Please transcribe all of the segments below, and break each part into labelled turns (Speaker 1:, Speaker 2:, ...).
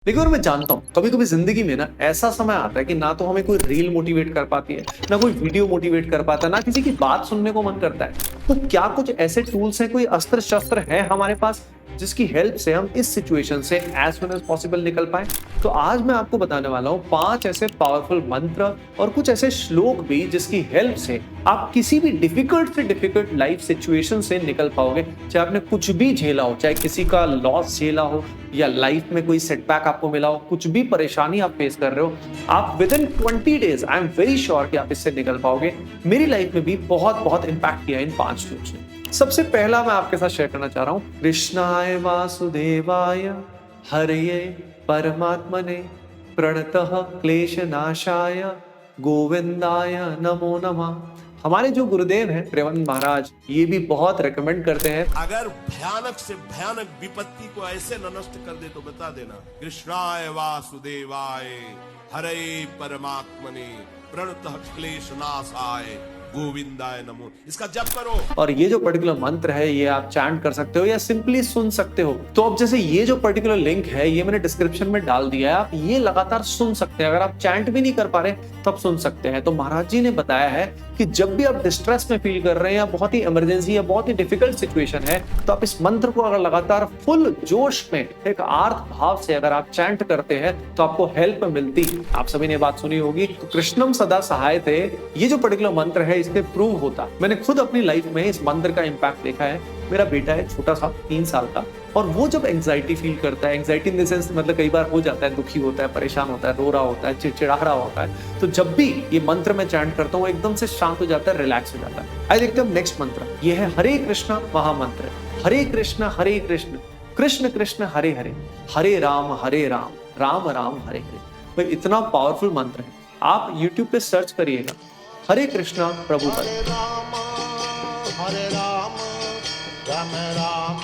Speaker 1: देखिए, और मैं जानता हूँ कभी कभी जिंदगी में ना ऐसा समय आता है कि ना तो हमें कोई रील मोटिवेट कर पाती है, ना कोई वीडियो मोटिवेट कर पाता है, ना किसी की बात सुनने को मन करता है। तो क्या कुछ ऐसे टूल्स हैं, कोई अस्त्र शस्त्र है हमारे पास जिसकी हेल्प से हम इस सिचुएशन से एज सुन एज पॉसिबल निकल पाए? तो आज मैं आपको बताने वाला हूँ 5 ऐसे पावरफुल मंत्र और कुछ ऐसे श्लोक भी जिसकी हेल्प से आप किसी भी डिफिकल्ट से डिफिकल्ट लाइफ सिचुएशन से निकल पाओगे। चाहे आपने कुछ भी झेला हो, चाहे किसी का लॉस झेला हो या लाइफ में कोई सेटबैक आपको मिला हो, कुछ भी परेशानी आप फेस कर रहे हो, आप with in 20 days I am very sure कि आप इससे निकल पाओगे। मेरी लाइफ में भी बहुत बहुत इंपैक्ट किया इन 5 श्लोक ने। सबसे पहला मैं आपके साथ शेयर करना चाह रहा हूं, कृष्णाय वासुदेवाय हरये परमात्मने प्रणतः क्लेशनाशाय गोविंदाय नमो नमः। हमारे जो गुरुदेव हैं प्रेमानंद महाराज, ये भी बहुत रेकमेंड करते हैं,
Speaker 2: अगर भयानक से भयानक विपत्ति को ऐसे न नष्ट कर दे तो बता देना, कृष्णाय वासुदेवाय हरे परमात्मने प्रणतः क्लेशनाशाय गोविंदाय नमो, इसका जप करो।
Speaker 1: और ये जो पर्टिकुलर मंत्र है ये आप चैंट कर सकते हो या सिंपली सुन सकते हो। तो अब जैसे ये जो पर्टिकुलर लिंक है ये मैंने डिस्क्रिप्शन में डाल दिया है, आप ये लगातार सुन सकते हैं। अगर आप चैंट भी नहीं कर पा रहे तब सुन सकते हैं। तो महाराज जी ने बताया है कि जब भी आप डिस्ट्रेस में फील कर रहे हैं या बहुत ही इमरजेंसी या बहुत ही डिफिकल्ट सिचुएशन है, तो आप इस मंत्र को अगर लगातार फुल जोश में एक आर्त भाव से अगर आप चैंट करते हैं तो आपको हेल्प मिलती। आप सभी ने बात सुनी होगी, तो कृष्णम सदा सहाय थे, ये जो पर्टिकुलर मंत्र है इससे प्रूव होता। मैंने खुद अपनी लाइफ में इस मंत्र का इंपैक्ट देखा है। मेरा बेटा है छोटा सा 3 साल का, और वो जब एंजाइटी फील करता है, एंजाइटी इन द सेंस मतलब कई बार हो जाता है, दुखी होता है, परेशान होता है, रो रहा होता है, चिड़चिड़ा रहा होता है, तो जब भी ये मंत्र मैं चैंट करता हूँ एकदम से शांत हो जाता है, रिलैक्स हो जाता है। आइए देखते हैं नेक्स्ट मंत्र। ये है हरे कृष्ण महामंत्र। हरे कृष्ण कृष्ण कृष्ण हरे हरे, हरे राम राम राम हरे हरे। भाई इतना पावरफुल मंत्र है, आप यूट्यूब पे सर्च करिएगा, हरे कृष्णा प्रभु पद।
Speaker 2: हरे राम राम राम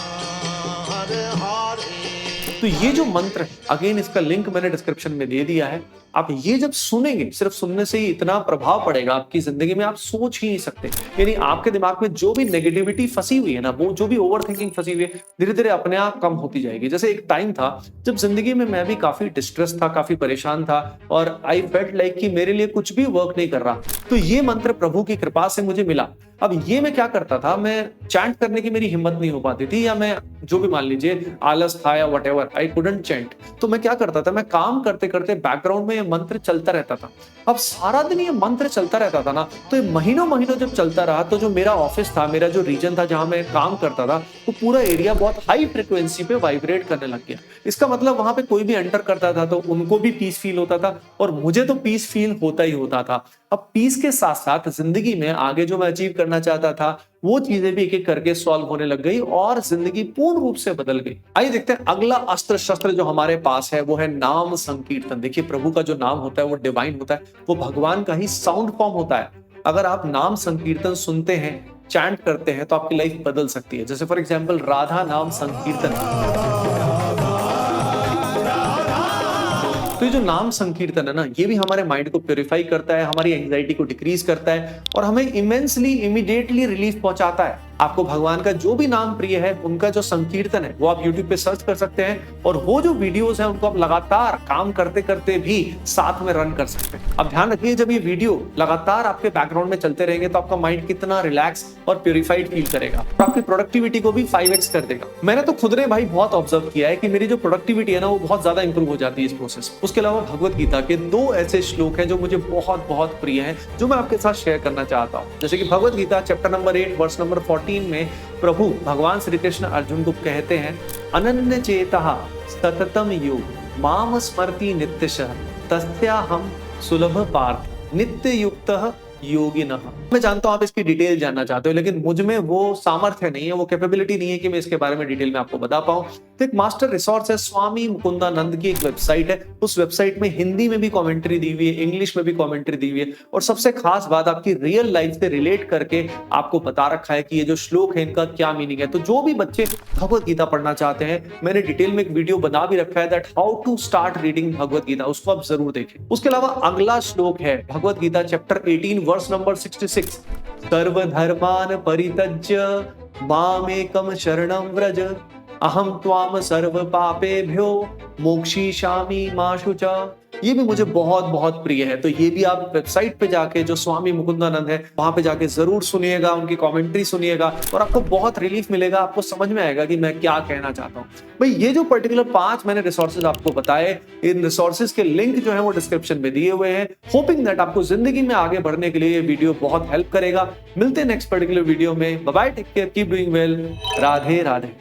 Speaker 2: हरे हरे।
Speaker 1: तो ये जो मंत्र है, अगेन इसका लिंक मैंने डिस्क्रिप्शन में दे दिया है। आप ये जब सुनेंगे, सिर्फ सुनने से ही इतना प्रभाव पड़ेगा आपकी जिंदगी में, आप सोच ही नहीं सकते। यानी आपके दिमाग में जो भी नेगेटिविटी फंसी हुई है ना, वो जो भी ओवरथिंकिंग फंसी हुई है, धीरे धीरे अपने आप कम होती जाएगी। जैसे एक टाइम था जब जिंदगी में मैं भी काफी डिस्ट्रेस था, काफी परेशान था, और आई फेल्ट लाइक कि मेरे लिए कुछ भी वर्क नहीं कर रहा। तो ये मंत्र प्रभु की कृपा से मुझे मिला। अब ये मैं क्या करता था, मैं चैंट करने की मेरी हिम्मत नहीं हो पाती थी, या मैं जो भी मान लीजिए आलस था या व्हाटएवर, आई कुडंट चैंट। तो मैं क्या करता था, मैं काम करते करते बैकग्राउंड में ये मंत्र चलता रहता था। अब सारा दिन ये मंत्र चलता रहता था ना, तो महीनों महीनों जब चलता रहा, तो जो मेरा ऑफिस था, मेरा जो रीजन था जहां मैं काम करता था, वो पूरा एरिया बहुत हाई फ्रिक्वेंसी पे वाइब्रेट करने लग गया। इसका मतलब वहां पे कोई भी एंटर करता था तो उनको भी पीस फील होता था, और मुझे तो पीस फील होता ही होता था। अब पीस के साथ साथ जिंदगी में आगे जो मैं अचीव करना चाहता था, वो चीजें भी एक एक करके सॉल्व होने लग गई और जिंदगी पूर्ण रूप से बदल गई। आइए देखते हैं अगला अस्त्र शस्त्र जो हमारे पास है, वो है नाम संकीर्तन। देखिए, प्रभु का जो नाम होता है वो डिवाइन होता है, वो भगवान का ही साउंड फॉर्म होता है। अगर आप नाम संकीर्तन सुनते हैं, चैंट करते हैं, तो आपकी लाइफ बदल सकती है। जैसे फॉर एग्जाम्पल राधा नाम संकीर्तन। तो ये जो नाम संकीर्तन है ना, ये भी हमारे माइंड को प्योरीफाई करता है, हमारी एंजाइटी को डिक्रीज करता है, और हमें इमेंसली इमीडिएटली रिलीफ पहुंचाता है। आपको भगवान का जो भी नाम प्रिय है, उनका जो संकीर्तन है वो आप YouTube पे सर्च कर सकते हैं, और वो जो वीडियोस हैं उनको आप लगातार काम करते करते भी साथ में रन कर सकते हैं। अब ध्यान रखिए, जब ये वीडियो लगातार आपके बैकग्राउंड में चलते रहेंगे तो आपका माइंड कितना रिलैक्स और प्योरीफाइड फील करेगा, तो आपकी प्रोडक्टिविटी को भी 5x कर देगा। मैंने तो खुद ने भाई बहुत ऑब्जर्व किया है कि मेरी जो प्रोडक्टिविटी है ना, वो बहुत ज्यादा इंप्रूव हो जाती है इस प्रोसेस। उसके अलावा भगवत गीता के 2 ऐसे श्लोक हैं जो मुझे बहुत बहुत प्रिय हैं, जो मैं आपके साथ शेयर करना चाहता हूँ। जैसे कि Bhagavad Gita chapter number 8 verse number 14 में प्रभु भगवान श्री कृष्ण अर्जुन को कहते हैं, अनन्य चेतः सततम योग माम स्मरति नित्यशः तस्याहम सुलभ पार्थ नित्य युक्तः योगिनः। मैं जानता हूं आप इसकी डिटेल जानना चाहते हो, लेकिन मुझ में वो सामर्थ्य नहीं है, वो कैपेबिलिटी नहीं है कि मैं इसके बारे में डिटेल में आपको बता पाऊं। तो एक मास्टर रिसोर्स है, स्वामी मुकुंदानंद की एक वेबसाइट है। उस वेबसाइट में हिंदी में भी कमेंट्री दी हुई है, इंग्लिश में भी कमेंट्री दी हुई है, और सबसे खास बात आपकी रियल लाइफ से रिलेट करके आपको बता रखा है कि ये जो श्लोक है इनका क्या मीनिंग है। तो जो भी बच्चे भगवत गीता पढ़ना चाहते हैं, मैंने डिटेल में एक वीडियो बना भी रखा है, that how to start reading Bhagavad Gita, उसको आप जरूर देखें। उसके अलावा अगला श्लोक है Bhagavad Gita chapter 18 verse number 66, सर्वधर्मान परित्यज्य मामेकम शरणं व्रज अहम त्वाम सर्व पापेभ्यो मोक्षयिष्यामि मा शुचा। ये भी मुझे बहुत बहुत प्रिय है। तो ये भी आप वेबसाइट पे जाके, जो स्वामी मुकुंदानंद है, वहां पे जाके जरूर सुनिएगा, उनकी कमेंट्री सुनिएगा और आपको बहुत रिलीफ मिलेगा। आपको समझ में आएगा कि मैं क्या कहना चाहता हूँ। भाई ये जो पर्टिकुलर 5 मैंने रिसोर्सेज आपको बताए, इन रिसोर्सेज के लिंक जो है वो डिस्क्रिप्शन में दिए हुए हैं। होपिंग दैट आपको जिंदगी में आगे बढ़ने के लिए ये वीडियो बहुत हेल्प करेगा। मिलते हैं नेक्स्ट पर्टिकुलर वीडियो में। Bye bye, take care, keep doing well. Radhe Radhe.